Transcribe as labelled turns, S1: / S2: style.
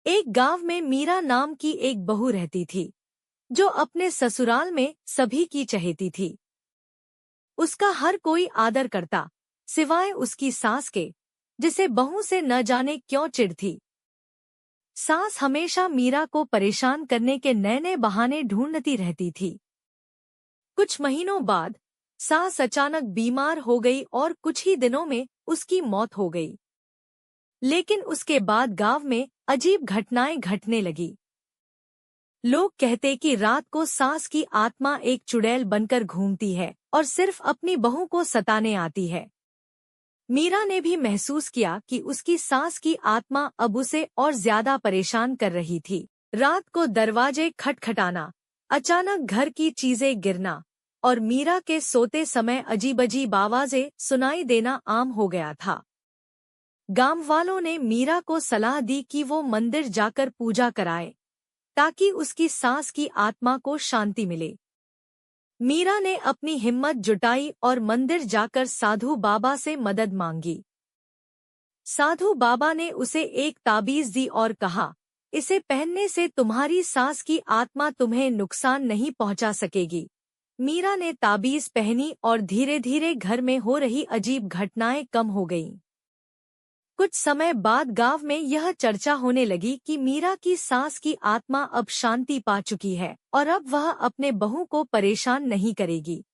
S1: एक गांव में मीरा नाम की एक बहू रहती थी, जो अपने ससुराल में सभी की चहेती थी। उसका हर कोई आदर करता, सिवाय उसकी सास के, जिसे बहू से न जाने क्यों चिढ़ थी। सास हमेशा मीरा को परेशान करने के नए नए बहाने ढूंढती रहती थी। कुछ महीनों बाद सास अचानक बीमार हो गई और कुछ ही दिनों में उसकी मौत हो गई। लेकिन उसके बाद गांव में अजीब घटनाएं घटने लगी। लोग कहते कि रात को सास की आत्मा एक चुड़ैल बनकर घूमती है और सिर्फ अपनी बहू को सताने आती है। मीरा ने भी महसूस किया कि उसकी सास की आत्मा अब उसे और ज्यादा परेशान कर रही थी। रात को दरवाजे खटखटाना, अचानक घर की चीजें गिरना और मीरा के सोते समय अजीब-अजीब आवाजें सुनाई देना आम हो गया था। गांव वालों ने मीरा को सलाह दी कि वो मंदिर जाकर पूजा कराए, ताकि उसकी सास की आत्मा को शांति मिले। मीरा ने अपनी हिम्मत जुटाई और मंदिर जाकर साधु बाबा से मदद मांगी। साधु बाबा ने उसे एक ताबीज दी और कहा, इसे पहनने से तुम्हारी सास की आत्मा तुम्हें नुकसान नहीं पहुंचा सकेगी। मीरा ने ताबीज पहनी और धीरे धीरे घर में हो रही अजीब घटनाएं कम हो गईं। कुछ समय बाद गांव में यह चर्चा होने लगी कि मीरा की सास की आत्मा अब शांति पा चुकी है और अब वह अपने बहू को परेशान नहीं करेगी।